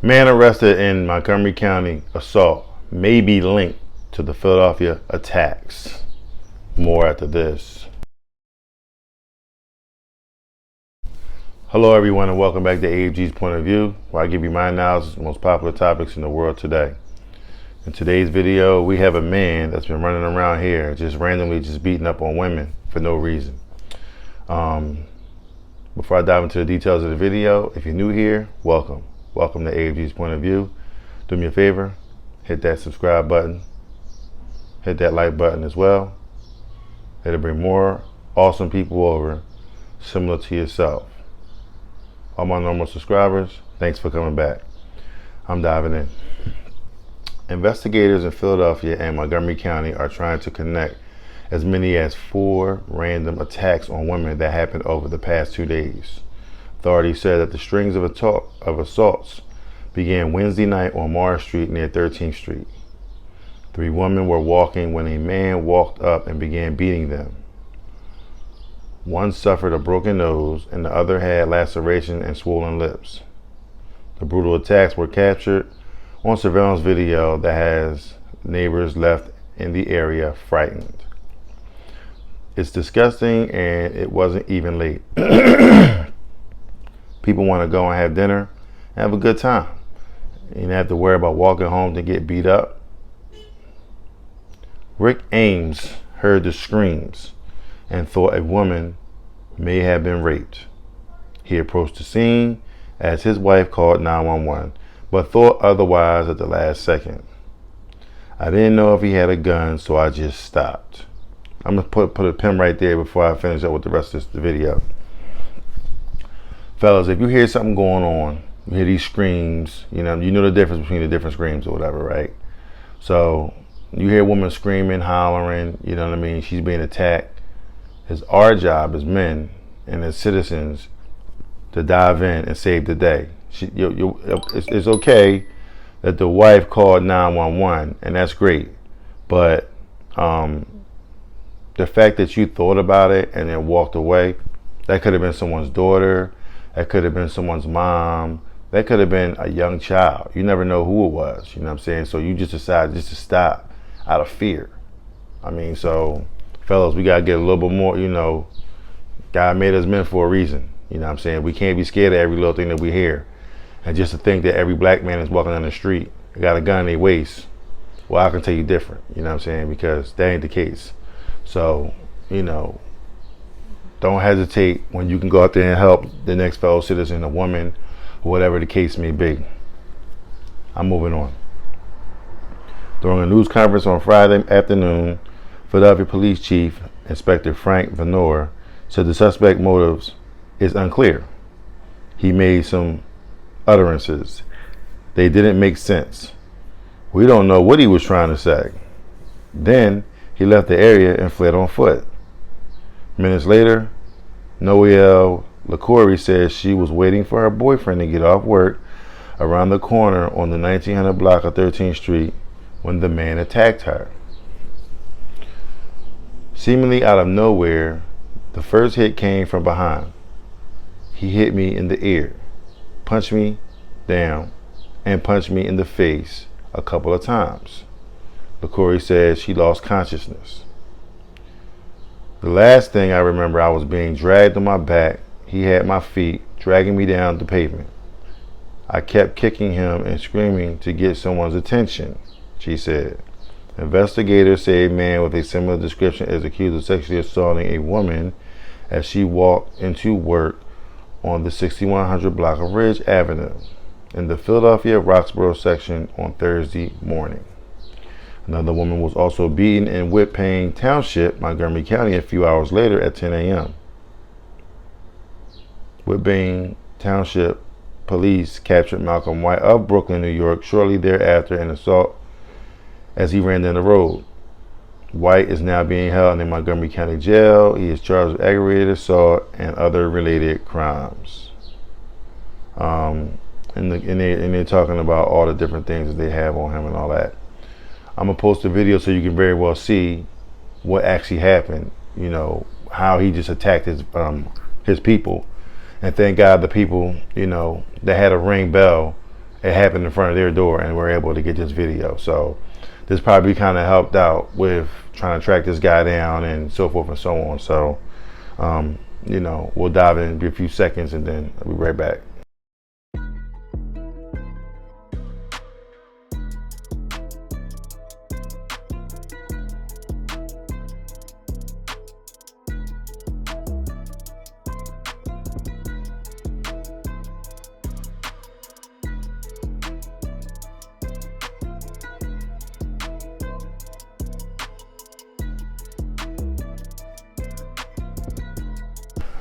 Man arrested in Montgomery County assault may be linked to the Philadelphia attacks. More after this. Hello everyone and welcome back to AFG's Point of View, where I give you my analysis of the most popular topics in the world today. In today's video, we have a man that's been running around here just randomly just beating up on women for no reason. Before I dive into the details of the video, if you're new here, welcome. Welcome to AFG's Point of View. Do me a favor, hit that subscribe button, hit that like button as well. It'll bring more awesome people over similar to yourself. All my normal subscribers, thanks for coming back. I'm diving in. Investigators in Philadelphia and Montgomery County are trying to connect as many as 4 random attacks on women that happened over the past 2 days. Authorities said that the strings of assaults began Wednesday night on Mars Street near 13th Street. 3 women were walking when a man walked up and began beating them. One suffered a broken nose and the other had lacerations and swollen lips. The brutal attacks were captured on surveillance video that has neighbors left in the area frightened. It's disgusting and it wasn't even late. People want to go and have dinner and have a good time. You don't have to worry about walking home to get beat up. Rick Ames heard the screams and thought a woman may have been raped. He approached the scene as his wife called 911, but thought otherwise at the last second. I didn't know if he had a gun, so I just stopped. I'm going to put a pin right there before I finish up with the rest of the video. Fellas, if you hear something going on, you hear these screams, you know the difference between the different screams or whatever, right? So you hear a woman screaming, hollering, you know what I mean? She's being attacked. It's our job as men and as citizens to dive in and save the day. It's okay that the wife called 911, and that's great. But the fact that you thought about it and then walked away, that could have been someone's daughter, that could have been someone's mom, that could have been a young child. You never know who it was, you know what I'm saying? So you just decided just to stop out of fear. I mean, so fellas, we gotta get a little bit more, God made us men for a reason. You know what I'm saying? We can't be scared of every little thing that we hear. And just to think that every black man is walking down the street, got a gun in their waist, well, I can tell you different, you know what I'm saying? Because that ain't the case. So, don't hesitate when you can go out there and help the next fellow citizen, a woman, or whatever the case may be. I'm moving on. During a news conference on Friday afternoon, Philadelphia Police Chief Inspector Frank Venor said the suspect motives is unclear. He made some utterances. They didn't make sense. We don't know what he was trying to say. Then he left the area and fled on foot. Minutes later, Noelle LaCourie says she was waiting for her boyfriend to get off work around the corner on the 1900 block of 13th Street when the man attacked her. Seemingly out of nowhere, the first hit came from behind. He hit me in the ear, punched me down, and punched me in the face a couple of times. LaCourie says she lost consciousness. The last thing I remember, I was being dragged on my back. He had my feet dragging me down the pavement. I kept kicking him and screaming to get someone's attention, she said. Investigators say a man with a similar description is accused of sexually assaulting a woman as she walked into work on the 6100 block of Ridge Avenue in the Philadelphia Roxborough section on Thursday morning. Another woman was also beaten in Whippane Township, Montgomery County, a few hours later at 10 a.m. Whippane Township police captured Malcolm White of Brooklyn, New York, shortly thereafter in assault as he ran down the road. White is now being held in Montgomery County Jail. He is charged with aggravated assault and other related crimes. And they're talking about all the different things that they have on him and all that. I'm gonna post a video so you can very well see what actually happened. How he just attacked his people, and thank God the people that had a ring bell it happened in front of their door, and we're able to get this video. So this probably kind of helped out with trying to track this guy down and so forth and so on. So, you know, we'll dive in a few seconds and then I'll be right back.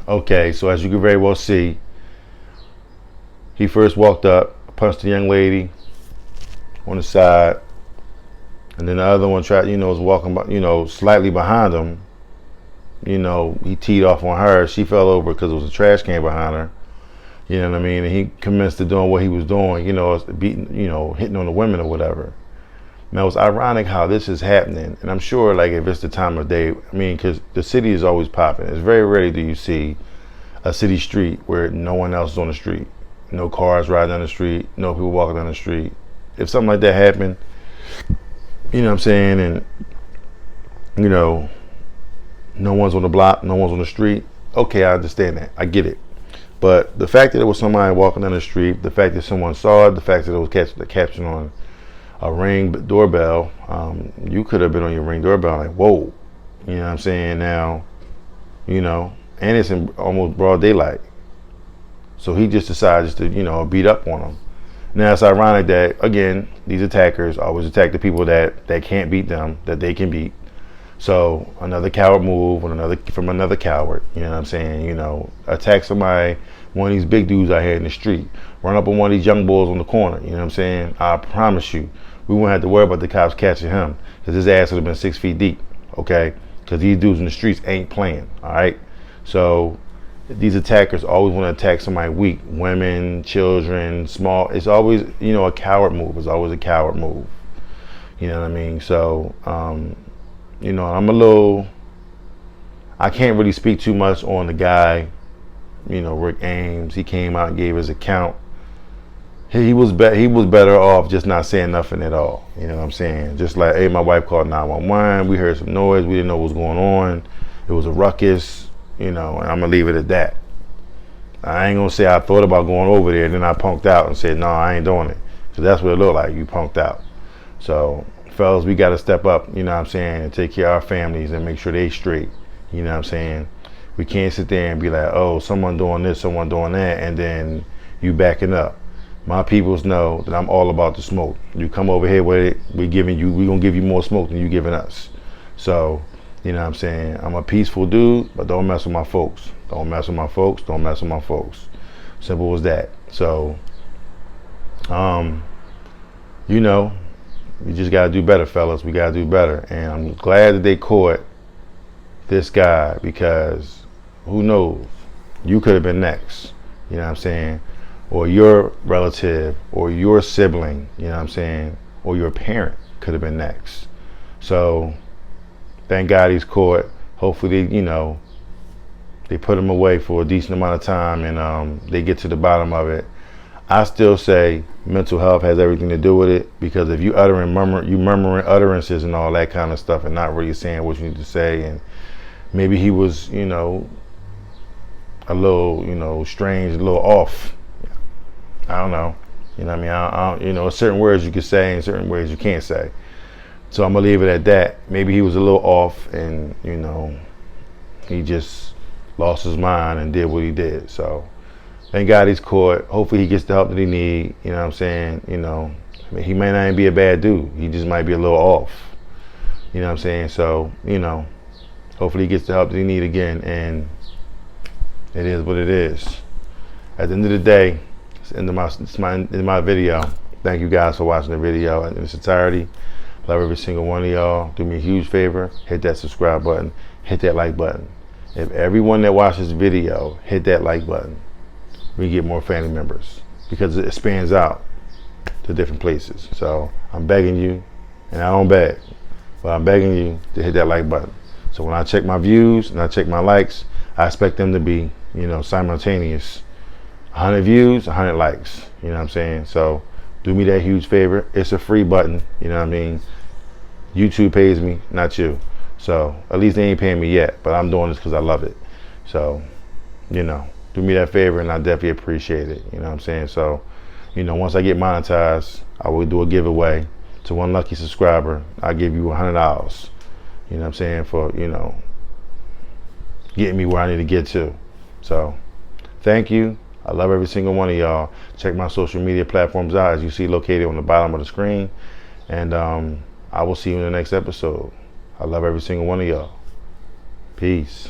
Okay, so as you can very well see, he first walked up, punched the young lady on the side, and then the other one tried, you know, was walking, you know, slightly behind him. You know, he teed off on her. She fell over because there was a trash can behind her. You know what I mean? And he commenced to doing what he was doing, you know, beating, you know, hitting on the women or whatever. Now, it's ironic how this is happening, and I'm sure, like, if it's the time of day, I mean, because the city is always popping. It's very rarely do you see a city street where no one else is on the street. No cars riding down the street, no people walking down the street. If something like that happened, you know what I'm saying, and, you know, no one's on the block, no one's on the street, okay, I understand that. I get it. But the fact that it was somebody walking down the street, the fact that someone saw it, the fact that it was captured on a Ring doorbell, you could have been on your Ring doorbell like, whoa, you know what I'm saying? Now, you know, and it's in almost broad daylight. So he just decided to, you know, beat up on him. Now, it's ironic that, again, these attackers always attack the people that can't beat them, that they can beat. So another coward move from another coward, you know what I'm saying? You know, attack somebody, one of these big dudes out here in the street, run up on one of these young boys on the corner, you know what I'm saying? I promise you, we won't have to worry about the cops catching him, because his ass would have been 6 feet deep, okay? Because these dudes in the streets ain't playing, all right? So these attackers always want to attack somebody weak, women, children, small. It's always, you know, a coward move. It's always a coward move. You know what I mean? So, you know, I can't really speak too much on the guy, you know, Rick Ames. He came out and gave his account. He was better off just not saying nothing at all. You know what I'm saying? Just like, hey, my wife called 911. We heard some noise. We didn't know what was going on. It was a ruckus, you know, and I'm going to leave it at that. I ain't going to say I thought about going over there, and then I punked out and said, no, I ain't doing it. Because that's what it looked like. You punked out. So, fellas, we got to step up, you know what I'm saying, and take care of our families and make sure they straight. You know what I'm saying? We can't sit there and be like, oh, someone doing this, someone doing that, and then you backing up. My peoples know that I'm all about the smoke. You come over here with it, we're going to give you more smoke than you giving us. So, you know what I'm saying? I'm a peaceful dude, but don't mess with my folks. Don't mess with my folks. Don't mess with my folks. Simple as that. So, you know, we just got to do better, fellas. We got to do better. And I'm glad that they caught this guy, because who knows? You could have been next. You know what I'm saying? Or your relative or your sibling, you know what I'm saying? Or your parent could have been next. So, thank God he's caught. Hopefully, you know, they put him away for a decent amount of time, and they get to the bottom of it. I still say mental health has everything to do with it, because if you murmuring utterances and all that kind of stuff and not really saying what you need to say, and maybe he was, you know, a little, you know, strange, a little off. I don't know. You know what I mean? I don't, you know, certain words you can say and certain words you can't say. So I'm going to leave it at that. Maybe he was a little off, and, you know, he just lost his mind and did what he did. So thank God he's caught. Hopefully he gets the help that he need. You know what I'm saying? You know, I mean, he may not even be a bad dude. He just might be a little off. You know what I'm saying? So, you know, hopefully he gets the help that he need again, and it is what it is. At the end of the day, it's the end of my video. Thank you guys for watching the video in its entirety. Love every single one of y'all. Do me a huge favor. Hit that subscribe button. Hit that like button. If everyone that watches the video hit that like button, we get more family members, because it expands out to different places. So I'm begging you, and I don't beg, but I'm begging you to hit that like button. So when I check my views and I check my likes, I expect them to be, you know, simultaneous. 100 views, 100 likes. You know what I'm saying? So Do me that huge favor. It's a free button. You know what I mean? YouTube pays me, not you. So at least they ain't paying me yet, but I'm doing this because I love it. So, you know, do me that favor and I definitely appreciate it. You know what I'm saying? So, you know, once I get monetized, I will do a giveaway to one lucky subscriber. I'll give you $100. You know what I'm saying? For, you know, getting me where I need to get to. So thank you. I love every single one of y'all. Check my social media platforms out, as you see located on the bottom of the screen. And I will see you in the next episode. I love every single one of y'all. Peace.